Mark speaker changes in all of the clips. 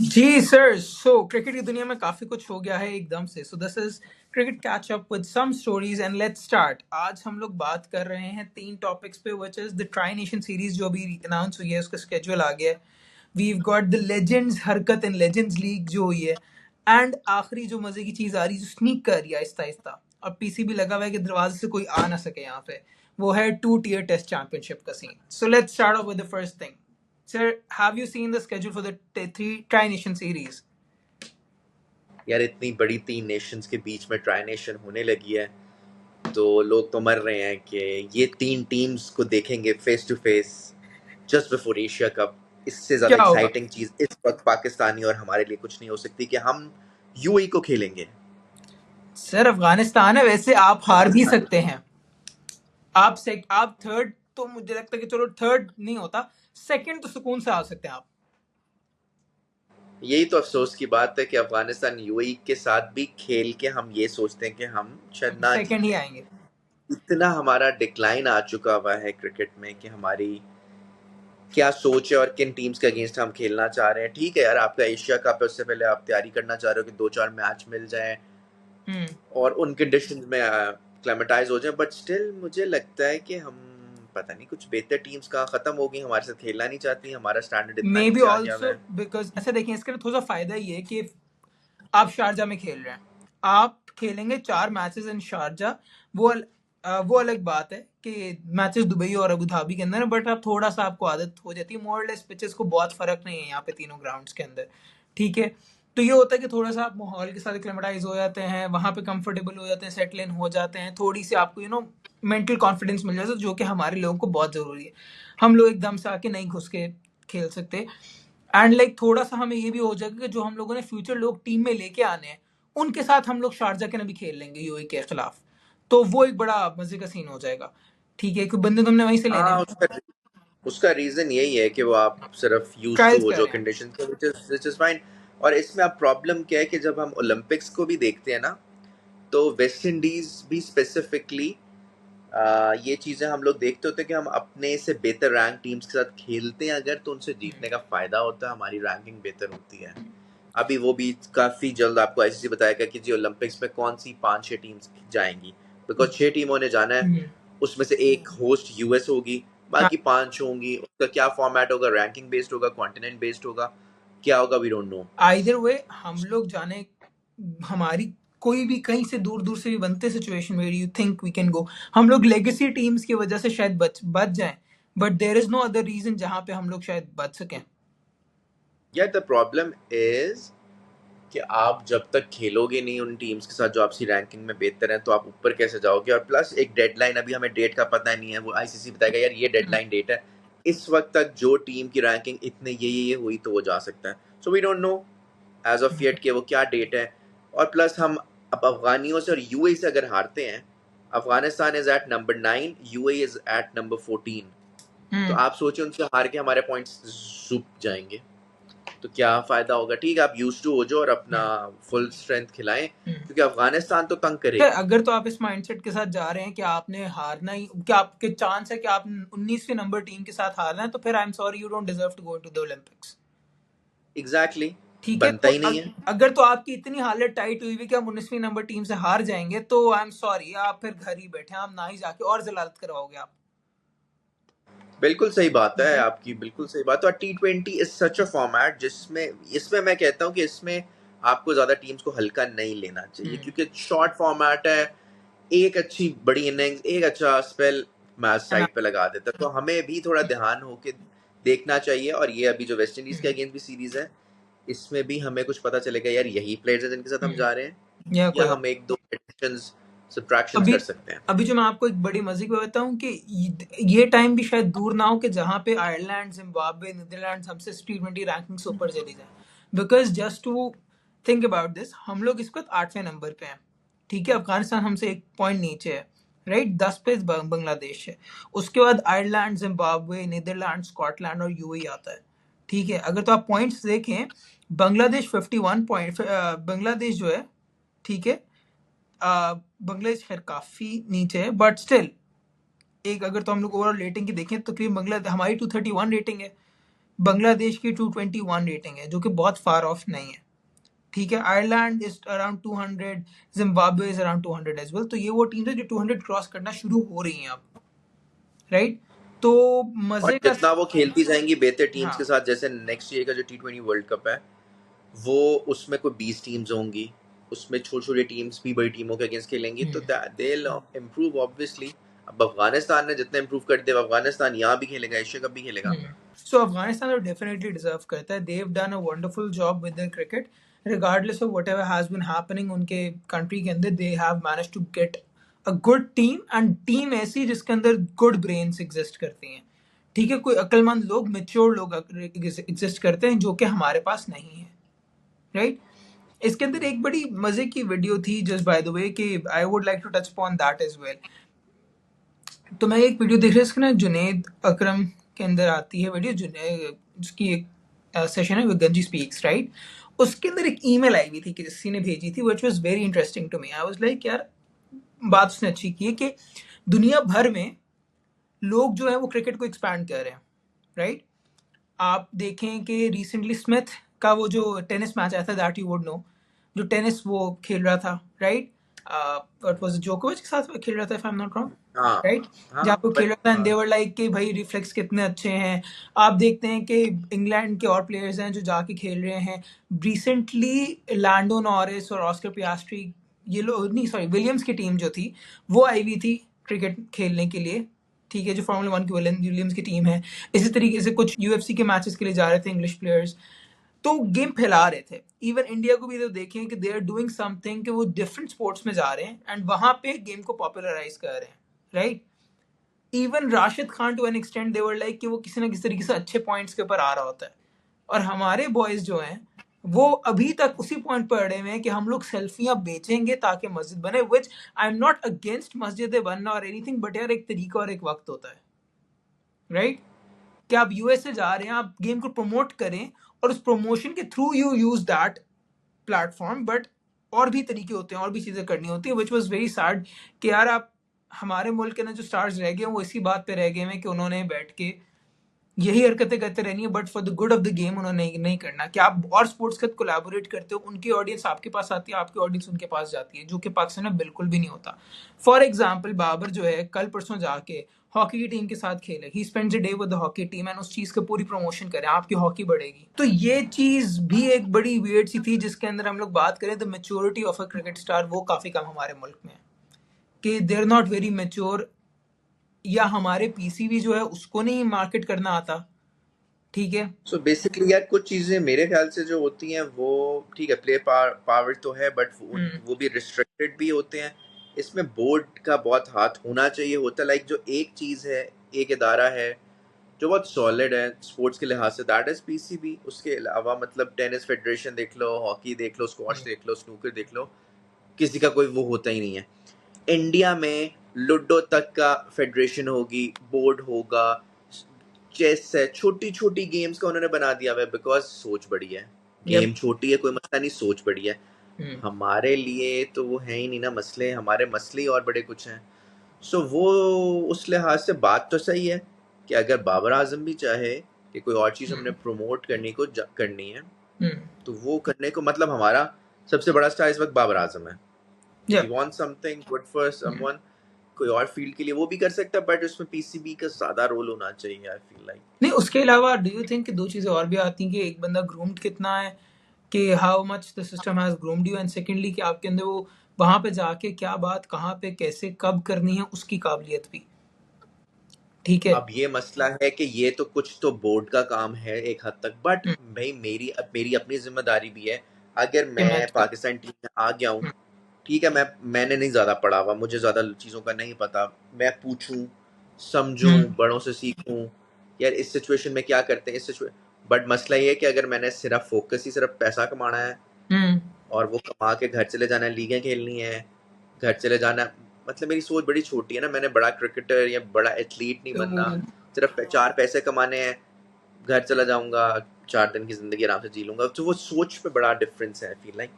Speaker 1: जी sir, सो cricket की दुनिया में काफी कुछ हो गया है एकदम से। So this is cricket catch up with some stories and let's start. आज हम लोग बात कर रहे हैं 3 टॉपिक्स पे, which is the tri nation series जो अभी अनाउंस हुई है, उसका स्केड्यूल आ गया है। वीव गॉट द लेजेंड्स हरकत इन लेजेंड्स लीग जो हुई है, एंड आखिरी जो मजे की चीज आ रही है जो स्नीक कर रही है आहिस्ता आहिस्ता, और पीसी भी लगा हुआ है कि दरवाजे से कोई आ ना सके यहाँ पे, वो है 2 टियर टेस्ट चैंपियनशिप का सीन। So let's start off with the first thing. Sir, have you seen the schedule for the three Tri-Nation series?
Speaker 2: यार इतनी बड़ी 3 नेशंस के बीच में ट्राई नेशन होने लगी है तो लोग तो मर रहे हैं कि ये 3 टीम्स को देखेंगे face to face just before Asia cup. इससे ज्यादा
Speaker 1: क्या होगा
Speaker 2: एक्साइटिंग चीज इस वक्त पाकिस्तानी और हमारे लिए कुछ नहीं हो सकती कि हम यूएई को खेलेंगे।
Speaker 1: सर? अफगानिस्तान है, वैसे आप हार भी सकते हैं। आप थर्ड, तो मुझे लगता है कि चलो थर्ड नहीं होता, सेकंड तो सुकून से आ सकते हैं आप।
Speaker 2: यही तो अफसोस की बात है कि अफगानिस्तान यूएई के साथ भी खेल के हम ये सोचते हैं कि हम शायद ना
Speaker 1: सेकंड ही आएंगे।
Speaker 2: इतना हमारा डिक्लाइन आ चुका हुआ है क्रिकेट में कि हमारी क्या सोच है और किन टीम्स के अगेंस्ट हम खेलना चाह रहे हैं। ठीक है यार, आपका एशिया कप है, उससे पहले आप तैयारी करना चाह रहे हो कि 2-4 मैच मिल जाएं और उन कंडीशंस में क्लेमेटाइज हो जाए, बट स्टिल मुझे लगता है कि हम पता नहीं कुछ बेहतर टीम्स कहाँ खत्म हो गई, हमारे साथ खेलना नहीं चाहती, हमारा स्टैंडर्ड इतना
Speaker 1: मे बी
Speaker 2: नीचे आ गया हुआ
Speaker 1: ऑल्सो
Speaker 2: है।
Speaker 1: बिकॉज ऐसा देखिए, इसका थोड़ा सा फायदा ये है कि आप शारजा में खेल रहे हैं, आप खेलेंगे 4 मैचेस इन शारजा। वो वो अलग बात है कि मैचेस दुबई और अबू धाबी के अंदर है, बट अब थोड़ा सा आपको आदत हो जाती है। मोर लेस पिचेस को बहुत फर्क नहीं है यहाँ पे तीनों ग्राउंड्स के अंदर, ठीक है। तो ये होता है कि थोड़ा सा आप माहौल के साथ एक्लेमेटाइज हो जाते हैं, वहाँ पे कंफर्टेबल हो जाते हैं, सेटल इन हो जाते हैं, थोड़ी सी आपको मेंटल कॉन्फिडेंस मिल जाता है, जो कि हमारे लोगों को बहुत ज़रूरी है। हम लोग एकदम से आके नहीं घुस के खेल सकते। एंड थोड़ा सा हमें ये भी हो जाएगा कि जो हम लोगों ने फ्यूचर लोग टीम में लेके आने हैं, उनके साथ हम लोग शारजा के ना भी खेल लेंगे यूएई के खिलाफ। तो वो एक बड़ा मजे का सीन हो जाएगा, ठीक है, क्योंकि बंदे तुमने वहीं से लेने
Speaker 2: हाँ,
Speaker 1: हैं,
Speaker 2: उसका उसका रीजन यही है कि वो आप सिर्फ यूज टू
Speaker 1: ट्रायल्स
Speaker 2: हो
Speaker 1: कर
Speaker 2: जो
Speaker 1: रहे हैं।
Speaker 2: Condition, which is fine. और इसमें अब प्रॉब्लम क्या है कि जब हम ओलंपिक्स को भी देखते हैं ना, तो वेस्ट इंडीज भी स्पेसिफिकली ये चीज़ें हम लोग देखते होते हैं कि हम अपने से बेहतर रैंक टीम्स के साथ खेलते हैं अगर, तो उनसे जीतने का फ़ायदा होता है, हमारी रैंकिंग बेहतर होती है। अभी वो भी काफ़ी जल्द आपको आईसीसी बताएगा कि जी ओलंपिक्स में कौन सी 5-6 टीम्स जाएंगी, बिकॉज 6 टीमों ने जाना है,
Speaker 1: हम्म,
Speaker 2: उसमें से एक होस्ट यूएस होगी,
Speaker 1: हाँ।
Speaker 2: बाकी 5 होंगी। उसका क्या फॉर्मेट होगा, रैंकिंग बेस्ड होगा, कॉन्टिनेंट बेस्ड होगा, क्या होगा, we don't know.
Speaker 1: Either way हम लोग जाने, हमारी कोई भी कहीं से दूर दूर से भी बनते सिचुएशन में you think we can go, हम लोग लेगेसी टीम्स की वजह से शायद बच जाएं, but there is no other reason जहां पे हम लोग शायद बच सकें।
Speaker 2: यार द प्रॉब्लम इज कि आप जब तक खेलोगे नहीं उन टीम्स के साथ जो आपकी रैंकिंग में बेहतर है, तो आप ऊपर कैसे जाओगे। और प्लस एक डेडलाइन, अभी हमें डेट का पता नहीं है, वो आईसीसी बताएगा यार ये डेडलाइन डेट है, इस वक्त तक जो टीम की रैंकिंग इतने ये हुई तो वो जा सकता है। So we don't know as of yet कि वो क्या डेट है। और प्लस हम अब अफगानियों से और यूएई से अगर हारते हैं, Afghanistan is at number 9, UAE is at number 14, तो
Speaker 1: हम्म,
Speaker 2: आप सोचिए उनसे हार के हमारे पॉइंट्स झुक जाएंगे, तो क्या फायदा होगा। ठीक है, आप यूज टू हो जाओ और अपना
Speaker 1: हम्म,
Speaker 2: फुल स्ट्रेंथ खिलाएं,
Speaker 1: हम्म।
Speaker 2: क्योंकि अफगानिस्तान तो तंग
Speaker 1: सर,
Speaker 2: करेगी।
Speaker 1: अगर तो आप इस माइंडसेट के साथ जा रहे हैं कि आपने हारना ही, कि आपके चांस है कि आप 19वीं नंबर टीम के साथ हारना है, तो फिर I am sorry, you don't deserve to go to the Olympics.
Speaker 2: Exactly,
Speaker 1: ठीक है,
Speaker 2: बनता
Speaker 1: तो
Speaker 2: ही नहीं है।
Speaker 1: अगर तो आपकी इतनी हालत टाइट हुई हुई कि हम 19वीं नंबर टीम से हार जाएंगे, तो आई एम सॉरी, आप फिर घर ही बैठे, आप ना ही जाके और जलालत करवाओगे आप।
Speaker 2: बिल्कुल सही बात
Speaker 1: ठीक
Speaker 2: है
Speaker 1: है।
Speaker 2: आपकी, बिल्कुल सही बात है। और T20 is such a format जिसमें, इसमें मैं कहता हूँ कि इसमें आपको ज्यादा टीम्स को हल्का नहीं लेना चाहिए,
Speaker 1: हम्म,
Speaker 2: क्योंकि शॉर्ट फॉर्मेट है। एक अच्छी बड़ी इनिंग्स, एक अच्छा स्पेल मैच
Speaker 1: हाँ,
Speaker 2: साइड पे लगा देता है, तो हमें भी थोड़ा ध्यान होके देखना चाहिए। और ये अभी जो वेस्ट इंडीज के
Speaker 1: हम्म,
Speaker 2: अगेंस्ट भी सीरीज है, इसमें भी हमें कुछ पता चलेगा यार यही प्लेयर्स हैं जिनके साथ हम जा रहे हैं,
Speaker 1: या
Speaker 2: या
Speaker 1: कोई और।
Speaker 2: हम एक दो एडिशंस सब्ट्रैक्शंस
Speaker 1: अभी
Speaker 2: कर सकते हैं।
Speaker 1: अभी जो मैं आपको एक बड़ी मजे की बात बताऊं कि ये टाइम भी शायद दूर ना हो कि जहां पे आयरलैंड, जिम्बाब्वे, नीदरलैंड हमसे T20 रैंकिंग से ऊपर चली जाए। Because just to think about this, हम लोग इस वक्त 8वें नंबर पे हैं, ठीक है। अफगानिस्तान हमसे 1 पॉइंट नीचे है, राइट। 10 पे बांग्लादेश है, उसके बाद आयरलैंड, जिम्बाब्वे, नीदरलैंड, स्कॉटलैंड और यूएई आता है, ठीक है। अगर तो आप पॉइंट्स देखें, बांग्लादेश 51 पॉइंट, बांग्लादेश जो है, ठीक है, बांग्लादेश खैर काफी नीचे है, बट स्टिल एक, अगर तो हम लोग ओवरऑल रेटिंग की देखें तो करीब बांग्लादेश, हमारी 231 रेटिंग है, बांग्लादेश की 221 रेटिंग है, जो कि बहुत फार ऑफ नहीं है, ठीक है। Ireland is around 200, Zimbabwe is around 200 as well. तो ये वो टीम है जो 200 क्रॉस करना शुरू हो रही हैं अब, राइट। तो
Speaker 2: और
Speaker 1: मजे का,
Speaker 2: जितना वो खेलती जाएंगी बेहतर टीम्स
Speaker 1: हाँ,
Speaker 2: के साथ, जैसे नेक्स्ट ईयर का जो T20 वर्ल्ड कप है, वो उसमें कोई 20 टीम्स होंगी, उसमें छोटी छोटी टीम्स भी बड़ी टीमों के अगेंस्ट खेलेंगी, तो दे विल इम्प्रूव ऑब्वियसली। अब अफगानिस्तान ने जितना इम्प्रूव कर दिया, अफगानिस्तान यहाँ भी खेलेगा, एशिया कप भी खेलेगा।
Speaker 1: सो अफगानिस्तान तो डेफिनेटली डिजर्व करता है। They've done a wonderful job with their cricket, regardless of whatever has been happening उनके कंट्री के अंदर। They have managed to get a good team, and team ऐसी जिसके अंदर गुड ब्रेन्स एग्जिस्ट करती हैं, ठीक है। कोई अक्लमंद लोग, मेच्योर लोग एग्जिस्ट करते हैं, जो कि हमारे पास नहीं है, राइट। इसके अंदर एक बड़ी मजे की वीडियो थी, जस्ट बाय द वे, कि I would like to touch upon that as well. तो मैं एक वीडियो देख रहा इसका ना, जुनेद अकरम के अंदर आती है वीडियो, जिसकी एक सेशन है विद गंजी स्पीक्स, राइट। उसके अंदर एक ईमेल आई हुई थी कि किसी ने भेजी थी, which was very interesting to me. I was like, यार बात उसने अच्छी की है कि दुनिया भर में लोग जो है वो क्रिकेट को एक्सपैंड कर रहे हैं, राइट। आप देखें कि रिसेंटली स्मिथ का वो जो टेनिस मैच आया था, दैट यू वुड नो, जो टेनिस वो खेल रहा था, राइट। व्हाट वाज जोकोविच के साथ वो खेल रहा था, if I am not wrong,
Speaker 2: हाँ
Speaker 1: राइट।
Speaker 2: हाँ,
Speaker 1: जहाँ पे खेल
Speaker 2: बट
Speaker 1: रहा था, एंड दे वर लाइक कि भाई रिफ्लेक्स कितने अच्छे हैं। आप देखते हैं कि इंग्लैंड के और प्लेयर्स हैं जो जाके खेल रहे हैं। रिसेंटली लैंडो नॉरिस और ऑस्कर पियास्ट्री, ये लोग नहीं, सॉरी, विलियम्स की टीम जो थी वो आई हुई थी क्रिकेट खेलने के लिए, ठीक है, जो फार्मूला 1 की विलियम्स की टीम है। इसी तरीके से कुछ यूएफसी के मैचेस के लिए जा रहे थे इंग्लिश प्लेयर्स, तो गेम फैला रहे थे। इवन इंडिया को भी तो देखें कि दे आर डूइंग समथिंग, कि वो डिफरेंट स्पोर्ट्स में जा रहे हैं एंड वहां पे गेम को पॉपुलराइज कर रहे हैं, right. Even Rashid Khan to an extent they were like कि वो किसी ना किसी तरीके से अच्छे पॉइंट्स के ऊपर आ रहा होता है। और हमारे बॉयज जो हैं वो अभी तक उसी पॉइंट पर अड़े हुए हैं कि हम लोग सेल्फियां बेचेंगे ताकि मस्जिद बने, विच आई एम नॉट अगेंस्ट मस्जिद बनना और एनीथिंग, बट यार एक तरीका और एक वक्त होता है, राइट। कि आप यूएसए जा रहे हैं, आप गेम को प्रमोट करें और उस प्रमोशन के through you use that platform, but और भी तरीके होते हैं, और भी चीजें करनी होती है, विच वॉज वेरी सैड कि यार आप, हमारे मुल्क के ना जो स्टार्स रह गए वो इसी बात पे रह गए हैं कि उन्होंने बैठ के यही हरकतें करते रहनी है, but for the good of the game उन्होंने नहीं करना। कि आप और स्पोर्ट्स के साथ कोलैबोरेट करते हो, उनकी ऑडियंस आपके पास आती है, आपकी ऑडियंस उनके पास जाती है, जो कि पाकिस्तान में बिल्कुल भी नहीं होता। फॉर एग्जाम्पल, बाबर जो है कल परसों जाके हॉकी की टीम के साथ खेले, he spends a day with the hockey team, and उस चीज का पूरी प्रमोशन करें, आपकी हॉकी बढ़ेगी। तो ये चीज भी एक बड़ी वियर्ड सी थी, जिसके अंदर हम लोग बात करें the maturity of a cricket star, वो काफी कम हमारे मुल्क में है, कि they are not very mature, या हमारे पीसीबी जो है उसको नहीं मार्केट करना आता, ठीक है।
Speaker 2: सो बेसिकली यार कुछ चीजें मेरे ख्याल से जो होती हैं वो ठीक है, प्ले पावर तो है, बट वो भी रिस्ट्रिक्टेड भी होते हैं। इसमें बोर्ड का बहुत हाथ होना चाहिए होता, लाइक जो एक चीज है, एक इदारा है जो बहुत सॉलिड है स्पोर्ट्स के लिहाज से, दैट इज पीसीबी। उसके अलावा मतलब टेनिस फेडरेशन देख लो, हॉकी देख लो, स्क्वॉश देख लो, स्नूकर देख लो, किसी का कोई वो होता ही नहीं है। इंडिया में लूडो तक का फेडरेशन होगी, बोर्ड होगा, चेस है, छोटी छोटी गेम्स का उन्होंने बना दिया हुआ है, बिकॉज सोच बड़ी है।
Speaker 1: यप।
Speaker 2: गेम छोटी है कोई मसला नहीं, सोच बड़ी है। हमारे लिए तो वो है ही नहीं ना मसले, हमारे मसले ही और बड़े कुछ हैं। सो वो उस लिहाज से बात तो सही है कि अगर बाबर आजम भी चाहे कि कोई और चीज़ हमने प्रमोट करनी है, तो वो करने को, मतलब हमारा सबसे बड़ा स्टार इस वक्त बाबर आजम है। If you
Speaker 1: yup.
Speaker 2: Want something good for someone, कोई और फील्ड के लिए वो भी कर सकता है, बट उसमें पीसीबी का ज़्यादा रोल होना चाहिए, आई फील लाइक।
Speaker 1: नहीं, उसके अलावा डू यू थिंक कि दो चीजें और भी आती हैं, कि एक बंदा ग्रूम्ड कितना है, कि how much the system has groomed you, and secondly कि आपके अंदर वो वहां पे जाके क्या बात कहाँ पे कैसे कब करनी है, उसकी काबिलियत भी, ठीक है।
Speaker 2: अब ये मसला है कि ये तो कुछ तो बोर्ड का काम है एक हद तक, बट
Speaker 1: हम्म,
Speaker 2: भाई मेरी अपनी जिम्मेदारी भी है। अगर
Speaker 1: कि मैं
Speaker 2: मैं
Speaker 1: तो,
Speaker 2: पाकिस्तान टीम में आ गया हूँ, ठीक है, मैंने नहीं ज़्यादा पढ़ा हुआ, मुझे ज़्यादा चीज़ों का नहीं पता, मैं पूछूं, समझूं,
Speaker 1: हम्म,
Speaker 2: बड़ों से सीखूं, यार इस सिचुएशन में क्या करते हैं, इस सिचुएशन। बट मसला ये है कि अगर मैंने सिर्फ फोकस ही सिर्फ पैसा कमाना है
Speaker 1: हम्म,
Speaker 2: और वो कमा के घर चले जाना है, लीगें खेलनी है, घर चले जाना है, मतलब मेरी सोच बड़ी छोटी है ना, मैंने बड़ा क्रिकेटर या बड़ा एथलीट नहीं
Speaker 1: तो
Speaker 2: बनना, सिर्फ 4 पैसे कमाने हैं, घर चला जाऊंगा, 4 दिन की ज़िंदगी आराम से जी लूंगा। तो वो सोच पे बड़ा डिफरेंस है, आई फील लाइक।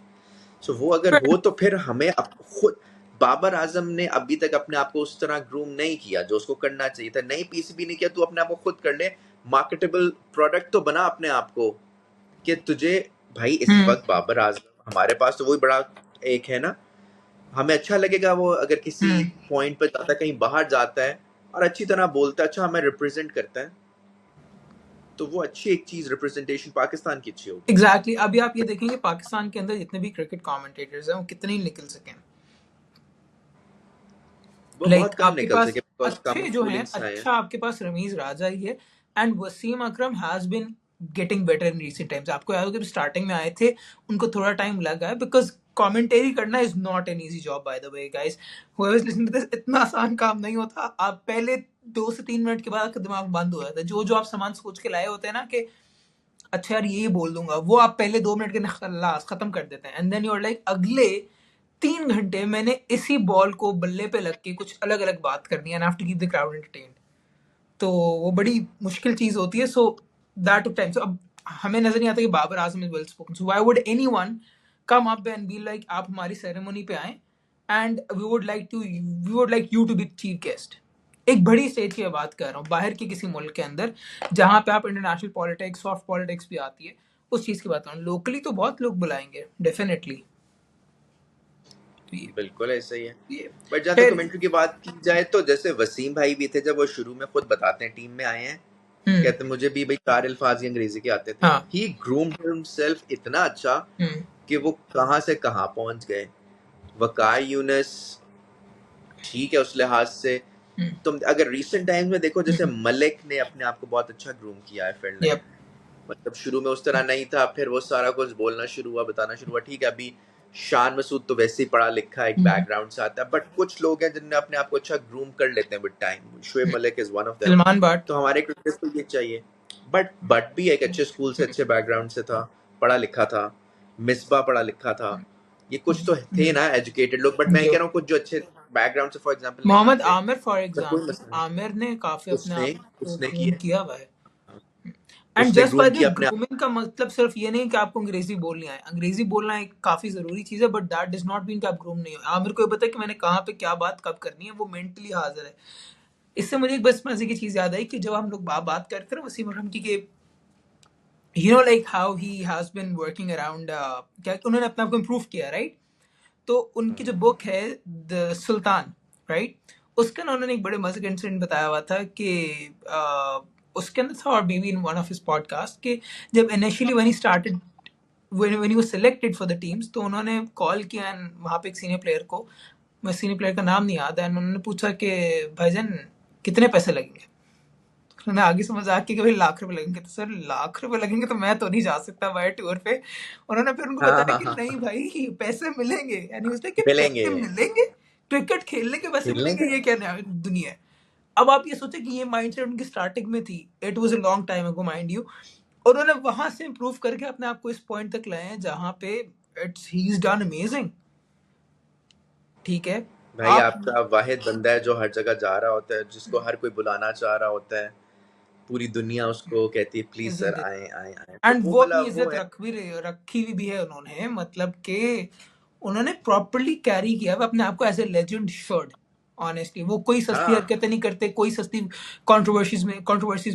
Speaker 2: सो वो अगर हो तो फिर हमें खुद, बाबर आजम ने अभी तक अपने आप को उस तरह ग्रूम नहीं किया जो उसको करना चाहिए था, नहीं पीसीबी ने किया, तू अपने आप को खुद कर ले। मार्केटेबल प्रोडक्ट तो बना अपने आप को कि तुझे भाई इस
Speaker 1: हम्म
Speaker 2: वक्त बाबर आजम हमारे पास तो वही बड़ा एक है ना, हमें अच्छा लगेगा वो अगर किसी
Speaker 1: हम्म
Speaker 2: पॉइंट पर जाता है, कहीं बाहर जाता है और अच्छी तरह बोलता है, अच्छा हमें रिप्रेजेंट करता है, तो वो अच्छी एक चीज रिप्रेजेंटेशन पाकिस्तान की अच्छी होगी।
Speaker 1: एग्जैक्टली अभी आप ये देखेंगे पाकिस्तान के अंदर जितने भी क्रिकेट कमेंटेटर्स हैं वो कितने ही निकल सके,
Speaker 2: वो बहुत
Speaker 1: लाइक
Speaker 2: कम
Speaker 1: आपके
Speaker 2: निकल
Speaker 1: पास
Speaker 2: सके बिकॉज कम
Speaker 1: अच्छे जो हैं,
Speaker 2: स्कूलिंग से आए हैं।
Speaker 1: अच्छा आपके पास रमीज राजा ही है, and Wasim Akram has been getting better in recent times. आपको याद होगा जब स्टार्टिंग में आए थे उनको थोड़ा टाइम लगा है, बिकॉज कमेंटेरी करना is not an easy job by the way guys, whoever's listening to this, इतना आसान काम नहीं होता। आप पहले 2 से 3 मिनट के बाद आपका दिमाग बंद हो जाता है, जो जो आप सामान सोच के लाए होते हैं ना कि अच्छा यार ये बोल दूंगा, वो आप पहले 2 मिनट के अंदर खलास खत्म कर देते हैं, and then you are like अगले 3 घंटे मैंने इसी बॉल को बल्ले पे लग के कुछ अलग अलग बात करनी है, and have to keep the crowd entertained. तो वो बड़ी मुश्किल चीज होती है। So that took time. सो अब हमें नजर नहीं आता कि Babar Azam is well spoken, so why would anyone come up and be like आप हमारी सेरेमनी पे आए and we would like you to be chief guest. एक बड़ी स्टेज की मैं बात कर रहा हूँ, बाहर के किसी मुल्क के अंदर जहाँ पे आप इंटरनेशनल पॉलिटिक्स, सॉफ्ट पॉलिटिक्स भी आती है, उस चीज की बात कर रहा हूँ। लोकली तो बहुत लोग बुलाएंगे डेफिनेटली।
Speaker 2: बिल्कुल ऐसा ही है।
Speaker 1: ये
Speaker 2: बट जहाँ तक
Speaker 1: फिर
Speaker 2: कमेंट्री की बात की जाए तो जैसे वसीम भाई भी थे, जब वो शुरू में खुद बताते हैं टीम में आए हैं,
Speaker 1: हम्म
Speaker 2: कहते मुझे भी भाई 4 अल्फाज ही अंग्रेजी के आते थे।
Speaker 1: हाँ
Speaker 2: ही ग्रूम्ड हिमसेल्फ इतना अच्छा
Speaker 1: हम्म
Speaker 2: कि वो कहाँ से कहाँ पहुंच गए। वकाय यूनिस ठीक है उस लिहाज से।
Speaker 1: हम्म
Speaker 2: तुम अगर रिसेंट टाइम्स में देखो, जैसे
Speaker 1: हम्म
Speaker 2: मलिक ने अपने आप को बहुत अच्छा ग्रूम किया है फील्ड में।
Speaker 1: यप
Speaker 2: मतलब शुरू में उस तरह नहीं था, फिर वो सारा कुछ बोलना शुरू हुआ, बताना शुरू हुआ। ठीक है, अभी शान मसूद तो वैसे ही पढ़ा लिखा एक
Speaker 1: हम्म
Speaker 2: बैकग्राउंड से आता है, बट कुछ लोग हैं जिनने अपने आप को अच्छा ग्रूम कर लेते हैं with time. Shoaib Malik is one of them.
Speaker 1: Salman बाट।
Speaker 2: तो हमारे क्रिकेटर्स को ये चाहिए। बट भी एक अच्छे स्कूल से, अच्छे बैकग्राउंड से था, पढ़ा लिखा था। मिसबा पढ़ा लिखा था। ये कुछ तो थे ना एजुकेटेड लोग, बट मैं कह
Speaker 1: जो
Speaker 2: रहा हूँ कुछ जो अच्छे बैकग्राउंड से फॉर एग्जाम्पल नहीं
Speaker 1: मोहम्मद
Speaker 2: आते,
Speaker 1: आमिर फॉर
Speaker 2: पर कोई
Speaker 1: एग्जांपल,
Speaker 2: मसला नहीं।
Speaker 1: आमिर ने काफी अपने
Speaker 2: उसने
Speaker 1: आप को
Speaker 2: उसने
Speaker 1: ग्रूम
Speaker 2: किया,
Speaker 1: किया हुआ है।
Speaker 2: हाँ,
Speaker 1: एंड
Speaker 2: उसने
Speaker 1: जस्ट बाय
Speaker 2: ग्रूम
Speaker 1: द
Speaker 2: किया अपने आप।
Speaker 1: ग्रूमिंग का मतलब सिर्फ ये नहीं कि आपको अंग्रेजी बोलनी आए, अंग्रेजी बोलना एक काफी जरूरी चीज है, but that does not mean कि आप ग्रूम नहीं हो। आमिर को ये पता है कि मैंने कहाँ पे क्या बात कब करनी है, वो मेंटली हाजिर है। इससे मुझे एक बस मजे की चीज याद आई कि जब हम लोग बात करते थे वसीम अकरम की, कि like how he has been working around, क्या उन्होंने अपने आप को इम्प्रूव किया, राइट? तो उनकी जो बुक है द सुल्तान, राइट, उसके ना उन्होंने एक बड़े मजे का इंसिडेंट बताया हुआ था कि उसके अंदर था, और may be in one of his podcast, कि जब initially when he started, when he was selected for the teams, तो उन्होंने कॉल किया एंड वहाँ पे एक सीनियर प्लेयर को, मैं सीनियर प्लेयर का नाम नहीं याद है, एंड उन्होंने पूछा कि भाईजान कितने पैसे लगेंगे। तो उन्होंने आगे से मजाक किया कि भाई ₹1,00,000 लगेंगे। तो सर ₹1,00,000 लगेंगे तो मैं तो नहीं जा सकता बाय टूर पे। उन्होंने फिर उनको
Speaker 2: हाँ
Speaker 1: बताया
Speaker 2: हाँ
Speaker 1: कि
Speaker 2: हाँ
Speaker 1: नहीं
Speaker 2: हाँ,
Speaker 1: भाई पैसे मिलेंगे, यानी उसने कि
Speaker 2: मिलेंगे।
Speaker 1: पैसे मिलेंगे, क्रिकेट खेलने के पैसे
Speaker 2: खेलने
Speaker 1: मिलेंगे,
Speaker 2: का
Speaker 1: ये क्या दुनिया है। अब आप ये सोचे कि ये माइंडसेट उनकी स्टार्टिंग में थी, it was a long time ago mind you, और उन्होंने वहां से इंप्रूव करके अपने आप को इस पॉइंट तक लाए हैं जहां पे it's he is done amazing. ठीक है
Speaker 2: भाई
Speaker 1: आप,
Speaker 2: आपका वाहिद बंदा है जो हर जगह जा रहा होता है, जिसको हर कोई बुलाना चाह रहा होता है। पूरी दुनिया उसको कहती है प्लीज
Speaker 1: इज्जत
Speaker 2: सर
Speaker 1: दे,
Speaker 2: आए आए आए, तो
Speaker 1: एंड
Speaker 2: वो
Speaker 1: वो अपनी
Speaker 2: मतलब वो
Speaker 1: इज्जत
Speaker 2: है।
Speaker 1: रखी भी है उन्होंने, मतलब कि उन्होंने प्रॉपरली कैरी किया है अपने आप को as a legend should. Honestly वो कोई सस्ती
Speaker 2: हाँ
Speaker 1: हरकतें नहीं करते, कोई सस्ती कंट्रोवर्सीज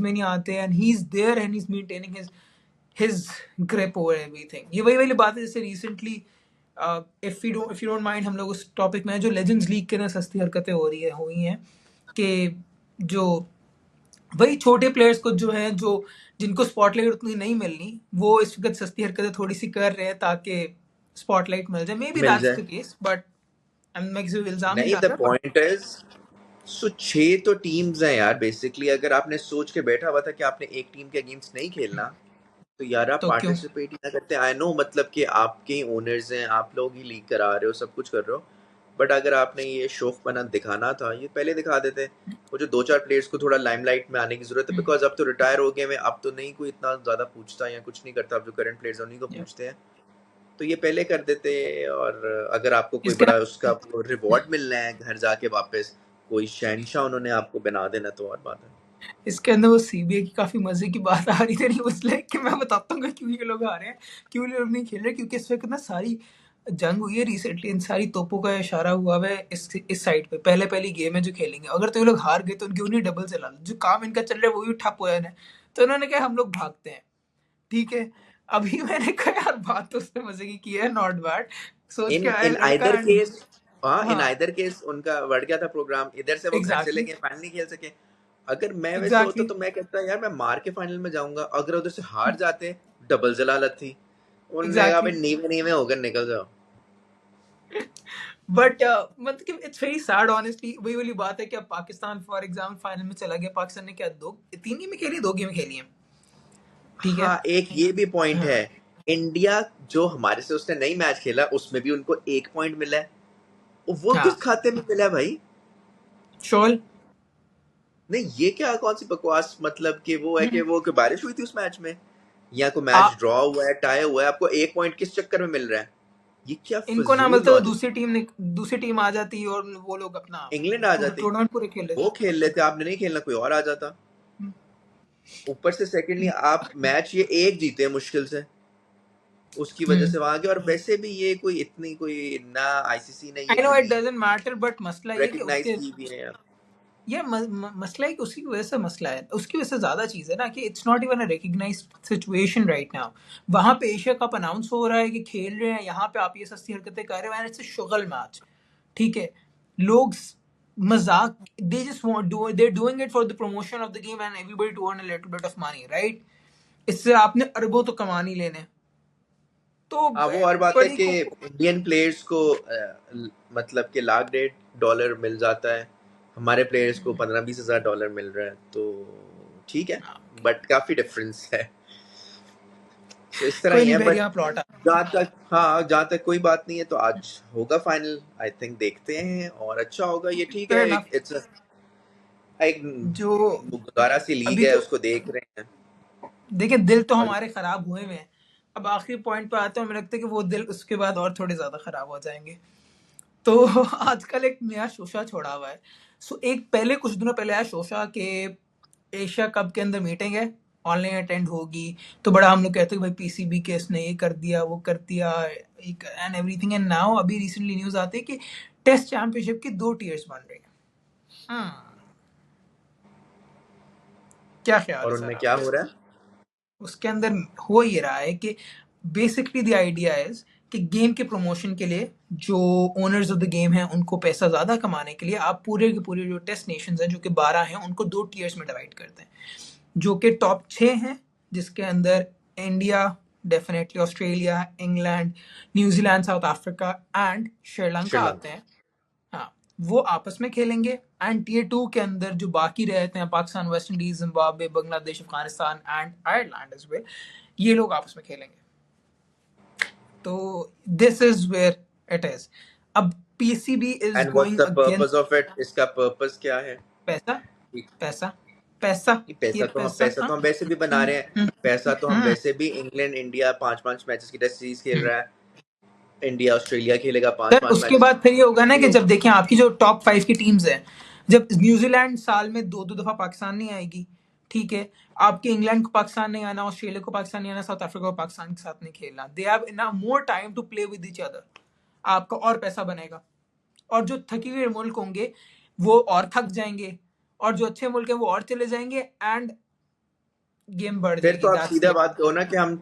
Speaker 1: में नहीं आते, and he is there and he is maintaining his grip over everything. ये वही वाली बात है जैसे recently, if you don't mind, हम लोग उस टॉपिक में हैं, जो लेजेंड्स लीग के ना सस्ती हरकतें हुई हैं, कि जो वही छोटे प्लेयर्स को जो है, जो जिनको स्पॉटलाइट उतनी नहीं मिलनी, वो इस वक्त सस्ती हरकतें थोड़ी सी कर रहे हैं ताकि स्पॉटलाइट मिल जाए। मे बी
Speaker 2: मिल
Speaker 1: दैट्स
Speaker 2: जाए।
Speaker 1: द केस, बट मैं किसी को इल्जाम नहीं
Speaker 2: नहीं, द
Speaker 1: डाल रहा, बट
Speaker 2: पॉइंट इज, सो 6 तो टीम्स हैं यार बेसिकली। अगर आपने सोच के बैठा हुआ था कि आपने एक टीम के अगेंस्ट नहीं खेलना, तो यार आप
Speaker 1: तो क्यों?
Speaker 2: पार्टिसिपेट ही ना करते। आई नो मतलब कि आपके ओनर्स हैं, आप लोग ही लीग करा रहे हो, सब कुछ कर रहे हो, बट अगर आपने ये शौकपना दिखाना था, ये पहले दिखा देते। वो जो 2-4 प्लेयर्स को थोड़ा लाइमलाइट में आने की जरूरत है, बिकॉज अब तो रिटायर हो गए हैं, अब तो नहीं कोई इतना ज्यादा पूछता या कुछ नहीं करता। अब जो करंट प्लेयर्स हैं उन्हीं को
Speaker 1: Yeah.
Speaker 2: पूछते हैं, तो ये पहले कर देते। और अगर आपको कोई
Speaker 1: इसके
Speaker 2: बड़ा
Speaker 1: ना
Speaker 2: उसका रिवॉर्ड मिलना है घर जाके वापस, कोई शहनशाह उन्होंने आपको बना देना, तो और बात है।
Speaker 1: इसके अंदर वो सीबीआई की काफी मजे की बात आ रही थी न्यूज ले, कि मैं बताता हूँ क्यों ये लोग आ रहे हैं, क्यों ये लोग नहीं खेल रहे, क्योंकि इस वक्त ना सारी जंग हुई है रिसेंटली, इन सारी तोपों का इशारा हुआ है इस साइड पे, पहले पहली गेम है जो खेलेंगे, अगर तो ये लोग हार गए तो उनकी उन्हीं डबल चला लो, जो काम इनका चल रहा है वो भी ठप हो जाना है। तो उन्होंने कहा हम लोग भागते हैं, ठीक है। अभी मैंने कहा यार बात तो उसने मजे की है, नॉट बैड, सोच के आया
Speaker 2: इन
Speaker 1: लड़का
Speaker 2: आइदर
Speaker 1: एंड
Speaker 2: केस, हाँ, इन
Speaker 1: हाँ
Speaker 2: आइदर केस उनका बढ़ गया था प्रोग्राम, इधर से वो घर से
Speaker 1: एग्जैक्टली
Speaker 2: लेके फाइनल नहीं खेल सके। अगर मैं वैसे होता
Speaker 1: एग्जैक्टली
Speaker 2: तो मैं कहता यार मैं मार के फाइनल में जाऊंगा, अगर उधर से हार जाते डबल जलालत थी। उन्होंने कहा भाई
Speaker 1: एग्जैक्टली।
Speaker 2: नीवे नीवे होकर निकल जाओ।
Speaker 1: बट मतलब कि इट्स वेरी सैड ऑनेस्टली, वही वाली बात है कि अब पाकिस्तान फॉर एग्जाम्पल फाइनल में चला गया, पाकिस्तान ने क्या 2 3 गेम खेली, 2 गेम खेली हैं, ठीक है।
Speaker 2: हाँ, एक ये भी पॉइंट
Speaker 1: हाँ
Speaker 2: है, इंडिया जो हमारे से उसने नई मैच खेला उसमें भी उनको 1 पॉइंट मिला है, वो किस
Speaker 1: हाँ
Speaker 2: खाते में मिला है भाई?
Speaker 1: शोल
Speaker 2: नहीं, ये क्या कौन सी बकवास, मतलब कि वो है कि
Speaker 1: हम्म,
Speaker 2: वो कि बारिश हुई थी उस मैच में, या कोई
Speaker 1: आ,
Speaker 2: मैच ड्रॉ हुआ है, टाई हुआ है, आपको 1 पॉइंट किस चक्कर में मिल रहा है? ये क्या
Speaker 1: इनको ना
Speaker 2: फजूल
Speaker 1: मिलता तो
Speaker 2: लॉजिक।
Speaker 1: दूसरी टीम आ जाती और वो लोग अपना
Speaker 2: इंग्लैंड आ जाती,
Speaker 1: टूर्नामेंट पूरे खेल
Speaker 2: वो
Speaker 1: लेते।
Speaker 2: खेल लेते, आपने नहीं खेलना, कोई और आ जाता। ऊपर से सेकेंडली आप मैच ये एक जीते मुश्किल से, उसकी वजह से वहां गए, और वैसे भी ये कोई इतनी कोई ना आईसीसी ने ये
Speaker 1: आई नो इट
Speaker 2: कभी
Speaker 1: डजंट मैटर, बट मसला ये कि
Speaker 2: रिकग्नाइज
Speaker 1: उसके
Speaker 2: की भी है।
Speaker 1: ये मसला है कि उसकी वजह से मसला है, उसकी वजह से ज्यादा चीज है ना कि it's not even a recognized situation right now. वहां पे एशिया कप अनाउंस हो रहा है कि खेल रहे हैं, यहाँ पे आप ये सस्ती हरकतें कर रहे हो, एंड इट्स अ शुगल मैच, ठीक है। लोग मजाक, they just want do they doing it for the promotion of the game and everybody to earn a little bit of money, right. इससे आपने अरबों तो कमा नहीं लेने, तो
Speaker 2: हाँ, वो और बात है
Speaker 1: बड़ी
Speaker 2: कि इंडियन प्लेयर्स को मतलब कि $1,00,000 मिल जाता है, हमारे प्लेयर्स को 15-20 हज़ार डॉलर मिल रहा है, तो ठीक है, बट काफी डिफरेंस है। तो इस तरह
Speaker 1: कोई
Speaker 2: ही
Speaker 1: नहीं,
Speaker 2: है,
Speaker 1: फिर
Speaker 2: बट
Speaker 1: यहाँ प्लॉट आ।
Speaker 2: जहाँ तक, हाँ, जहाँ तक कोई बात नहीं है, तो आज होगा फाइनल, आई थिंक देखते हैं, और अच्छा होगा ये, ठीक
Speaker 1: फेयर
Speaker 2: है,
Speaker 1: इनफ।
Speaker 2: एक
Speaker 1: जो
Speaker 2: गुजारा सी लीग
Speaker 1: अभी
Speaker 2: है,
Speaker 1: तो
Speaker 2: उसको देख रहे हैं।
Speaker 1: देखिए दिल तो
Speaker 2: और
Speaker 1: हमारे खराब हुए हुए हैं, अब आखिरी पॉइंट पे आते हैं, हमें लगता है कि वो दिल उसके बाद और थोड़े ज्यादा खराब हो जाएंगे। तो आजकल एक नया शोशा छोड़ा हुआ है। सो एक पहले कुछ दिनों पहले आया शोशा के एशिया कप के अंदर मीटिंग है, ऑनलाइन अटेंड होगी, तो बड़ा हम लोग कहते हैं कि भाई पीसीबी के इसने ये कर दिया वो कर दिया एंड एवरीथिंग, एंड नाउ अभी रिसेंटली न्यूज आती है कि टेस्ट चैंपियनशिप की 2 टीयर्स बन रही है। क्या ख्याल है सर
Speaker 2: उनमें क्या
Speaker 1: आपका?
Speaker 2: हो रहा है?
Speaker 1: उसके अंदर हो ये रहा है कि बेसिकली द आइडिया इज कि गेम के प्रमोशन के लिए जो ओनर्स ऑफ द गेम हैं उनको पैसा ज़्यादा कमाने के लिए आप पूरे के पूरे जो टेस्ट नेशंस हैं जो कि 12 हैं उनको 2 टीयर्स में डिवाइड करते हैं, जो कि टॉप 6 हैं, जिसके अंदर India, definitely Australia, England, New Zealand, south Africa and Sri Lanka आते
Speaker 2: श्रीलंका।
Speaker 1: हैं। हाँ, वो आपस में खेलेंगे, एंड टीयर 2 के अंदर जो बाकी रहते हैं Pakistan, West Indies, Zimbabwe, Bangladesh, Afghanistan and Ireland as well, ये लोग आपस में खेलेंगे। तो this is where it is. अब PCB is
Speaker 2: and what's
Speaker 1: going
Speaker 2: the purpose
Speaker 1: against
Speaker 2: of it, इसका पर्पस क्या है?
Speaker 1: पैसा, पैसा, पैसा,
Speaker 2: कि
Speaker 1: ये पैसा।
Speaker 2: पैसा
Speaker 1: हाँ।
Speaker 2: तो हम वैसे भी बना रहे हैं, पैसा तो हम
Speaker 1: हम्म,
Speaker 2: वैसे भी, इंग्लैंड इंडिया 5-5 मैचेस की टेस्ट सीरीज खेल
Speaker 1: हम्म।
Speaker 2: रहा है, इंडिया ऑस्ट्रेलिया खेलेगा पांच
Speaker 1: सर
Speaker 2: पांच
Speaker 1: उसके
Speaker 2: मैचेस
Speaker 1: बाद फिर ये होगा ना
Speaker 2: की
Speaker 1: कि
Speaker 2: होगी।
Speaker 1: जब देखें आपकी जो टॉप 5 की टीम्स हैं, जब न्यूजीलैंड साल में 2 2 दफा पाकिस्तान नहीं आएगी, ठीक है। आपके इंग्लैंड को पाकिस्तान नहीं आना, ऑस्ट्रेलिया को पाकिस्तान नहीं आना, साउथ अफ्रीका को पाकिस्तान के साथ नहीं खेलना, they have enough more time to play with each other, आपका और पैसा बनेगा, और जो थके हुए मुल्क होंगे वो और थक जाएंगे, और जो अच्छे मुल्क हैं वो और चले जाएंगे, एंड गेम बढ़
Speaker 2: फिर तो
Speaker 1: जाएगी,
Speaker 2: आप
Speaker 1: दैट्स
Speaker 2: सीधा
Speaker 1: द।
Speaker 2: बात कहो ना कि हम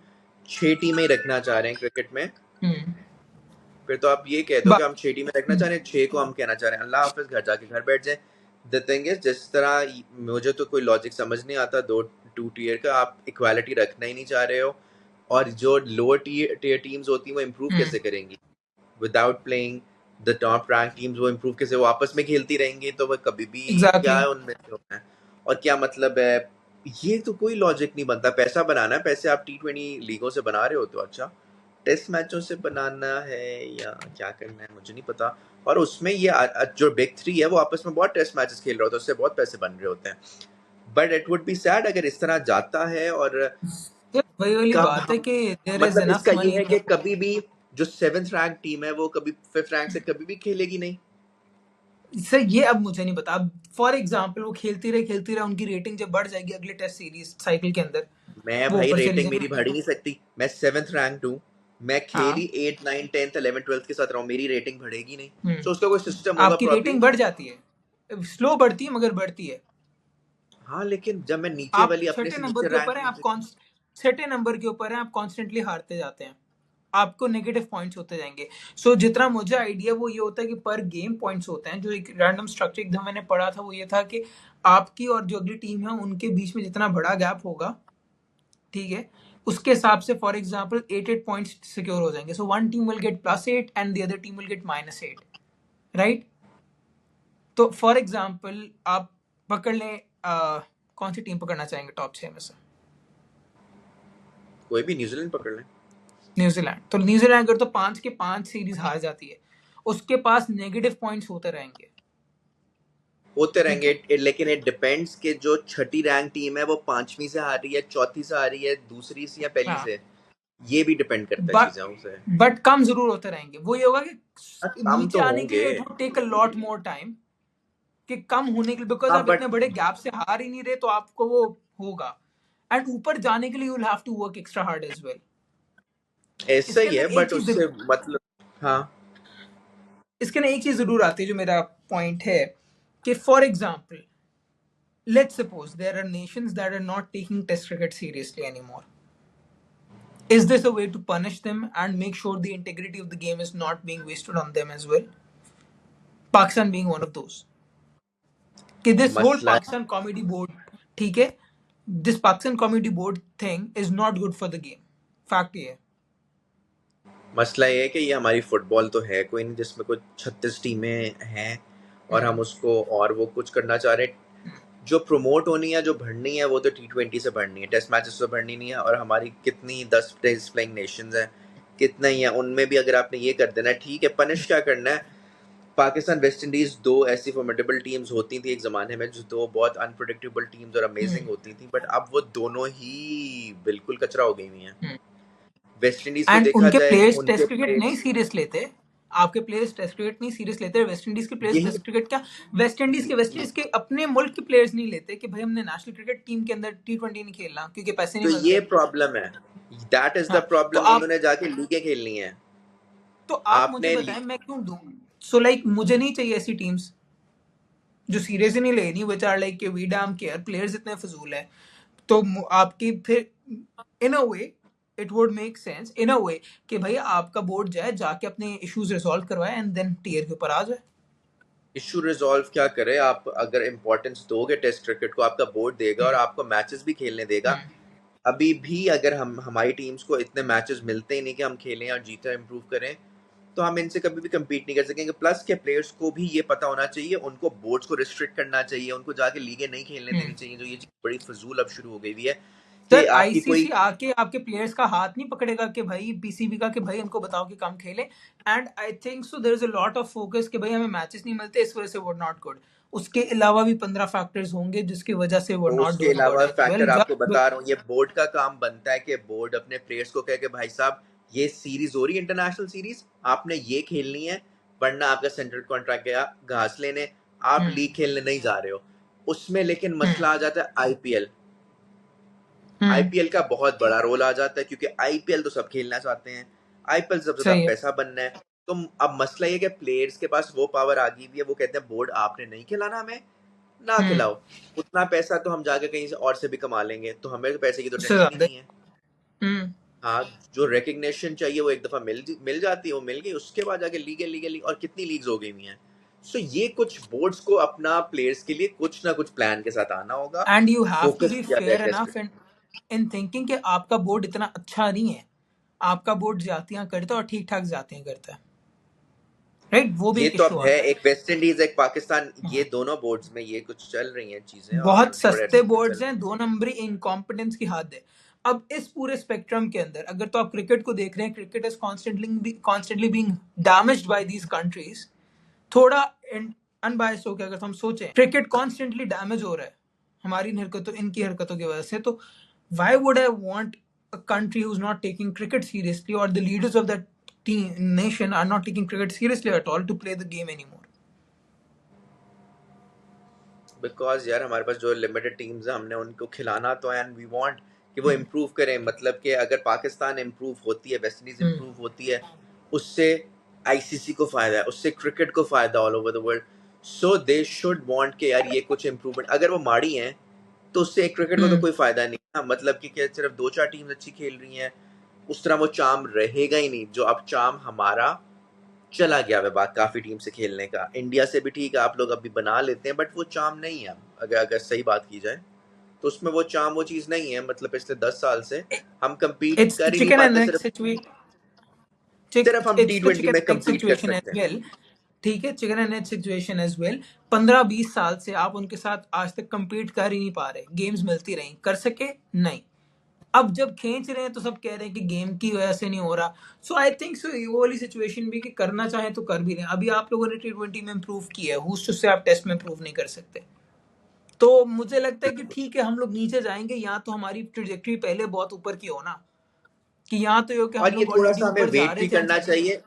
Speaker 2: 6 टीमें ही रखना चाह रहे हैं क्रिकेट में,
Speaker 1: हम्म,
Speaker 2: फिर तो आप ये कह दो कि
Speaker 1: बस
Speaker 2: हम 6 टीमें रखना चाह रहे हैं, 6 को हम कहना चाह रहे हैं अल्लाह हाफिज, घर जाके घर बैठ जाए। द थिंग इज, जिस तरह मुझे तो कोई लॉजिक समझ नहीं आता, 2 टीयर का आप इक्वालिटी रखना ही नहीं चाह रहे हो, और जो लोअर टीयर टीम्स होती हैं वो इम्प्रूव कैसे करेंगी without playing the top rank teams? वो इम्प्रूव कैसे, वो आपस में खेलती रहेंगी, तो वो कभी भी क्या
Speaker 1: एग्जैक्टली।
Speaker 2: है उनमें से होना है, और क्या मतलब है? ये तो कोई लॉजिक नहीं बनता। पैसा बनाना है, पैसे आप T20 लीगों से बना रहे हो, तो अच्छा, टेस्ट मैचों से बनाना है या क्या करना है मुझे नहीं पता। और उसमें ये जो बिग 3 है वो आपस में बहुत टेस्ट मैचेस खेल रहे होते हैं, उससे बहुत पैसे बन रहे होते हैं, but it would be sad अगर इस तरह जाता है, और
Speaker 1: वही वाली
Speaker 2: कब
Speaker 1: बात है
Speaker 2: हम,
Speaker 1: कि देयर इज
Speaker 2: मतलब
Speaker 1: इनफ
Speaker 2: इसका ये
Speaker 1: मनी।
Speaker 2: है कि कभी भी जो 7th रैंक टीम है वो कभी 5th रैंक से कभी भी खेलेगी नहीं।
Speaker 1: सर ये अब मुझे नहीं पता, अब फॉर एग्जांपल वो खेलती रहे, उनकी रेटिंग जब बढ़ जाएगी अगले टेस्ट सीरीज साइकिल के अंदर,
Speaker 2: मैं
Speaker 1: वो
Speaker 2: भाई
Speaker 1: ऊपर चली
Speaker 2: रेटिंग मेरी
Speaker 1: जाएगी।
Speaker 2: बढ़ ही नहीं सकती, मैं 7th रैंक हूँ, मैं
Speaker 1: हाँ।
Speaker 2: खेली 8 9 10th 11 12th के साथ रहा हूँ, मेरी रेटिंग बढ़ेगी नहीं।
Speaker 1: हम्म।
Speaker 2: तो उसका कोई सिस्टम होगा
Speaker 1: आपकी
Speaker 2: प्रॉब्ली।
Speaker 1: रेटिंग बढ़ जाती है, स्लो बढ़ती है मगर बढ़ती है।
Speaker 2: हाँ, लेकिन जब मैं नीचे
Speaker 1: आप
Speaker 2: वाली अपने
Speaker 1: छठे
Speaker 2: से
Speaker 1: नंबर
Speaker 2: नीचे
Speaker 1: के ऊपर
Speaker 2: रैंक
Speaker 1: हैं,
Speaker 2: टीम
Speaker 1: आप
Speaker 2: से
Speaker 1: छठे नंबर के ऊपर हैं, आप कॉन्स्टेंटली हारते जाते हैं, आपको नेगेटिव पॉइंट्स होते जाएंगे। सो जितना मुझे आइडिया वो ये होता है कि पर गेम पॉइंट्स होते हैं। जो एक रैंडम स्ट्रक्चर एकदम मैंने पढ़ा था वो ये था कि आपकी और जो अगली टीम है उनके बीच में जितना बड़ा गैप होगा, ठीक है, उसके हिसाब से फॉर एग्जाम्पल 8 पॉइंट्स सिक्योर हो जाएंगे। So one team will get +8 and the other team will get -8, right. तो फॉर एग्जाम्पल आप पकड़ लें, कौन सी टीम पकड़ना चाहेंगे टॉप 6 में से?
Speaker 2: कोई भी न्यूजीलैंड पकड़ लें।
Speaker 1: न्यूजीलैंड। तो न्यूजीलैंड अगर तो 5 के 5 सीरीज हार जाती है, उसके पास नेगेटिव पॉइंट्स होते रहेंगे,
Speaker 2: होते
Speaker 1: ठीक
Speaker 2: रहेंगे
Speaker 1: है।
Speaker 2: लेकिन इट डिपेंड्स कि जो छठी रैंक टीम है वो पांचवी से हार रही है, चौथी से हार रही है, दूसरी से या पहली
Speaker 1: हाँ,
Speaker 2: से, ये भी डिपेंड करता है
Speaker 1: बट
Speaker 2: चीजें से।
Speaker 1: बट कम जरूर होते रहेंगे। वो ये होगा कि
Speaker 2: कम
Speaker 1: नीचे
Speaker 2: तो
Speaker 1: आने के
Speaker 2: होंगे।
Speaker 1: लिए it would take a lot more time, कि कम होने के लिए, बिकॉज
Speaker 2: हाँ
Speaker 1: आप
Speaker 2: बट
Speaker 1: इतने बड़े गैप से हार ही नहीं रहे, तो आपको वो होगा। एंड ऊपर जाने के लिए you will have to work extra hard as well.
Speaker 2: ऐसा
Speaker 1: इसके
Speaker 2: ही
Speaker 1: अंदर
Speaker 2: है,
Speaker 1: एक
Speaker 2: बट
Speaker 1: चीज
Speaker 2: उससे मतलब हाँ।
Speaker 1: इसके अंदर एक चीज जरूर आती है, जो मेरा पॉइंट है कि for example let's suppose there are nations that are not taking test cricket seriously anymore. Is this a way to punish them and make sure the integrity of the game is not being wasted on them as well? Pakistan being one of those. कि this whole
Speaker 2: मसला
Speaker 1: Pakistan comedy board, ठीक है, this Pakistan comedy board thing is not good for the game. Fact ये है.
Speaker 2: मसला ये है कि ये हमारी फुटबॉल तो है कोई नहीं जिसमें कुछ 36 टीमें हैं और हम उसको और वो कुछ करना चाह रहे हैं। जो प्रमोट होनी है, जो बढ़नी है, वो तो T20 से बढ़नी है, टेस्ट मैचेस से बढ़नी नहीं है। और हमारी कितनी 10 टेस्ट प्लेइंग नेशंस हैं, कितना ही है, उनमें भी अगर आपने ये कर देना है, ठीक है, पनिश क्या करना है। पाकिस्तान वेस्ट इंडीज दो ऐसी फॉर्मिडेबल टीम्स होती थी एक ज़माने में, जो दो बहुत अनप्रेडिक्टेबल टीम्स और अमेजिंग होती थी, बट अब वो दोनों ही बिल्कुल कचरा हो गई हुई हैं। वेस्ट इंडीज को
Speaker 1: एंड
Speaker 2: देखा
Speaker 1: उनके
Speaker 2: जाए,
Speaker 1: प्लेयर्स
Speaker 2: उनके
Speaker 1: टेस्ट क्रिकेट नहीं
Speaker 2: प्लेयर्स
Speaker 1: सीरियस लेते। आपके प्लेयर्स टेस्ट क्रिकेट नहीं सीरियस लेते, वेस्ट इंडीज के प्लेयर्स
Speaker 2: यही
Speaker 1: टेस्ट क्रिकेट क्या, वेस्ट इंडीज के अपने मुल्क के प्लेयर्स नहीं लेते कि भाई हमने नेशनल क्रिकेट टीम के अंदर T20 नहीं खेलना क्योंकि पैसे
Speaker 2: तो
Speaker 1: नहीं
Speaker 2: ये
Speaker 1: मिलते।
Speaker 2: प्रॉब्लम है, दैट इज द
Speaker 1: हाँ, तो
Speaker 2: प्रॉब्लम।
Speaker 1: आप
Speaker 2: उन्होंने जाके लीगें खेलनी है।
Speaker 1: तो आप मुझे
Speaker 2: आपने
Speaker 1: बताएं मैं क्यों दूं। सो लाइक मुझे नहीं चाहिए ऐसी टीम्स जो सीरियस ही नहीं ले रही, विच आर लाइक के वी डैम केयर प्लेयर्स इतने फजूल है। तो आपकी फिर in a way it would make sense in a way कि भाई आपका बोर्ड जाए जाके अपने इश्यूज रिजॉल्व करवाए एंड देन टीयर के ऊपर आ जाए।
Speaker 2: इशू रिजॉल्व क्या करे, आप अगर इम्पोर्टेंस दोगे टेस्ट क्रिकेट को, आपका बोर्ड देगा और
Speaker 1: हम्म,
Speaker 2: आपको मैचेस भी खेलने देगा।
Speaker 1: हम्म,
Speaker 2: अभी भी अगर हम हमारी टीम्स को इतने मैचेस मिलते ही नहीं कि हम खेलें और जीतें, इम्प्रूव करें, तो हम इनसे कभी भी compete नहीं कर सकेंगे। प्लस के प्लेयर्स को भी ये पता होना चाहिए, उनको बोर्ड्स को रिस्ट्रिक्ट करना चाहिए, उनको जाके लीगें नहीं खेलने देनी
Speaker 1: हम्म।
Speaker 2: चाहिए। जो ये चीज़ बड़ी फजूल अब शुरू हो गई हुई है कि
Speaker 1: सर
Speaker 2: आपकी कोई
Speaker 1: आईसीसी आके आपके प्लेयर्स का हाथ नहीं पकड़ेगा कि भाई पीसीबी का कि भाई इनको बताओ कि कम खेले। And I think so there is a lot of focus कि भाई हमें मैचेस नहीं मिलते इस वजह से वो नॉट गुड। उसके अलावा भी 15 फैक्टर्स होंगे जिसकी वजह से वो नॉट
Speaker 2: उसके
Speaker 1: डूइंग गुड
Speaker 2: अलावा
Speaker 1: एज
Speaker 2: फैक्टर
Speaker 1: वेल।
Speaker 2: आपको
Speaker 1: जब
Speaker 2: बता रहा हूँ, ये बोर्ड का काम बनता है कि बोर्ड अपने प्लेयर्स को कहे कि भाई साहब, ये सीरीज हो रही है इंटरनेशनल सीरीज, आपने ये खेलनी है, वरना आपका सेंट्रल कॉन्ट्रैक्ट गया घास लेने, आप
Speaker 1: हम्म,
Speaker 2: लीग खेलने नहीं जा रहे हो। उसमें लेकिन
Speaker 1: हम्म,
Speaker 2: मसला आ जाता है आईपीएल।
Speaker 1: हम्म,
Speaker 2: आईपीएल का बहुत बड़ा रोल आ जाता है, क्योंकि आईपीएल तो सब खेलना चाहते हैं, आईपीएल से सबसे ज्यादा
Speaker 1: सही है।
Speaker 2: पैसा बनना है। तो अब मसला ये कि प्लेयर्स के पास वो पावर आ गई हुई है, वो कहते हैं बोर्ड आपने नहीं खिलाना, हमें ना
Speaker 1: हम्म,
Speaker 2: खिलाओ, उतना पैसा तो हम जाके कहीं से और से भी कमा लेंगे, तो हमें तो पैसे की तो
Speaker 1: उससे
Speaker 2: टेंशन ही
Speaker 1: ज्यादा।
Speaker 2: नहीं है।
Speaker 1: हम्म,
Speaker 2: हाँ, जो रिकग्निशन चाहिए वो एक दफा मिल जाती है, वो मिल गई, उसके बाद जाके लीग और कितनी लीग्स हो गई हुई हैं। सो ये कुछ बोर्ड्स को अपना प्लेयर्स के लिए कुछ ना कुछ प्लान के साथ आना होगा।
Speaker 1: And you have to
Speaker 2: focus
Speaker 1: बी
Speaker 2: किया जाए
Speaker 1: fair
Speaker 2: test.
Speaker 1: Enough in thinking कि आपका बोर्ड इतना अच्छा नहीं है। आपका बोर्ड जातियां करता है और ठीक ठाक जातियां करता है, राइट। वो भी
Speaker 2: ये
Speaker 1: एक
Speaker 2: तो
Speaker 1: इशू
Speaker 2: अब है,
Speaker 1: आता है।
Speaker 2: एक वेस्ट इंडीज एक पाकिस्तान, ये
Speaker 1: हाँ।
Speaker 2: दोनों बोर्ड्स में ये कुछ चल रही हैं चीजें और
Speaker 1: बहुत
Speaker 2: बड़े
Speaker 1: सस्ते
Speaker 2: अच्छे से चल
Speaker 1: बोर्ड्स
Speaker 2: रही
Speaker 1: हैं, दो नंबरी इनकॉम्पिटेंस की हद है। अब इस पूरे स्पेक्ट्रम के अंदर अगर तो आप क्रिकेट को देख रहे हैं, cricket is constantly being damaged bye these countries. थोड़ा अनबायस्ड होकर अगर हम सोचें, क्रिकेट कॉन्स्टेंटली डैमेज हो रहा है हमारी इन हरकतों इनकी हरकतों की वजह से। तो why would I want a country who is not taking cricket seriously और the leaders of that nation are not taking cricket seriously at all to play the game anymore.
Speaker 2: Because यार हमारे पास जो लिमिटेड टीम्स हैं, हमने उनको खिलाना तो है, एंड वी वांट कि वो इम्प्रूव करें। मतलब कि अगर पाकिस्तान इम्प्रूव होती है, वेस्ट इंडीज इम्प्रूव होती है, उससे आईसीसी को फायदा है, उससे क्रिकेट को फायदा all over the world. So they should want के यार ये कुछ इम्प्रूवमेंट, अगर वो माड़ी हैं तो उससे एक क्रिकेट को तो
Speaker 1: हम्म
Speaker 2: कोई फायदा नहीं है। मतलब कि क्या सिर्फ 2-4 टीम्स अच्छी खेल रही हैं, उस तरह वो चार्म रहेगा ही नहीं जो अब चार्म हमारा चला गया है। बात काफी टीम से खेलने का, इंडिया से भी ठीक है आप लोग अभी बना लेते हैं, बट वो चार्म नहीं है। अगर अगर सही बात की जाए तो उसमें वो चार्म, वो चीज नहीं है। मतलब पिछले 10 साल से हम compete
Speaker 1: it's the
Speaker 2: कर ही नहीं
Speaker 1: chicken and
Speaker 2: पाते,
Speaker 1: egg
Speaker 2: सिर्फ
Speaker 1: situation.
Speaker 2: सिर्फ हम
Speaker 1: It's the
Speaker 2: T20
Speaker 1: chicken
Speaker 2: में
Speaker 1: and egg
Speaker 2: compete कर
Speaker 1: situation as
Speaker 2: सकते हैं।
Speaker 1: well. ठीक है, chicken and egg situation as well. 15-20 साल से आप उनके साथ आज तक compete कर ही नहीं पा रहे, गेम्स मिलती रही, कर सके नहीं। अब जब खींच रहे हैं तो सब कह रहे हैं कि गेम की वजह से नहीं हो रहा। सो आई थिंक सो ये वाली सिचुएशन भी कि करना चाहे तो कर भी रहे हैं। अभी आप लोगों ने T20 में इम्प्रूव किया है, हुज टू से आप टेस्ट में इम्प्रूव नहीं कर सकते। तो मुझे लगता है कि ठीक है, हम लोग नीचे जाएंगे, या तो हमारी ट्रेजेक्टरी पहले बहुत ऊपर की हो ना, कि यहाँ तो ये हो कि हम
Speaker 2: और ये
Speaker 1: लोग
Speaker 2: थोड़ा
Speaker 1: ऑलरेडी
Speaker 2: सा हमें
Speaker 1: ऊपर जा
Speaker 2: वेट
Speaker 1: रहे
Speaker 2: भी
Speaker 1: थे, हम
Speaker 2: करना
Speaker 1: सब।
Speaker 2: चाहिए।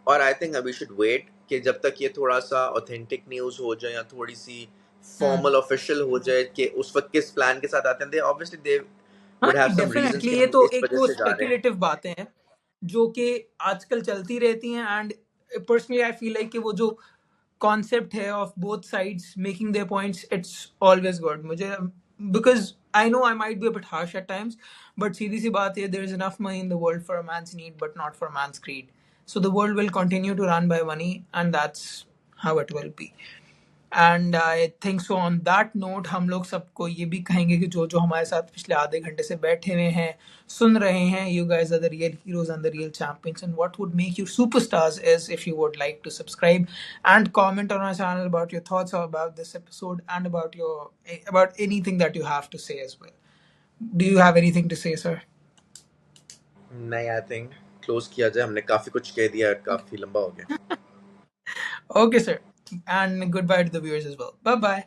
Speaker 2: और I think we should wait कि जब तक ये थोड़ा सा ऑथेंटिक न्यूज हो जाए या थोड़ी सी
Speaker 1: हम्म
Speaker 2: फॉर्मल ऑफिशियल हो जाए कि उस वक्त किस प्लान के साथ आते हैं। दे ऑब्वियसली दे
Speaker 1: हाँ
Speaker 2: वुड हैव
Speaker 1: नहीं,
Speaker 2: सम रीजंस
Speaker 1: डेफिनेटली
Speaker 2: कि
Speaker 1: ये
Speaker 2: हम
Speaker 1: तो
Speaker 2: इस
Speaker 1: एक
Speaker 2: वजह
Speaker 1: वो
Speaker 2: से जा रहे हैं।
Speaker 1: स्पेकुलेटिव बातें हैं जो कि आजकल चलती रहती हैं। And personally I feel like कि वो जो कॉन्सेप्ट है of both sides making their points, it's always good मुझे, because I know I might be a bit harsh at times, but सीधी सी बात है, there is enough money in the world for a man's need but not for man's greed. So the world will continue to run by money, and that's how it will be. And I think so on that note हम लोग सबको ये भी कहेंगे कि जो जो हमारे साथ पिछले आधे घंटे से बैठे हुए हैं, सुन रहे हैं, you guys are the real heroes and the real champions, and what would make you superstars is if you would like to subscribe and comment on our channel about your thoughts about this episode and about anything that you have to say as well. Do you have anything to say, sir?
Speaker 2: नहीं, I think close किया जाए, हमने काफी कुछ कह दिया, काफी लंबा हो गया।
Speaker 1: Okay, sir. And goodbye to the viewers as well. Bye bye.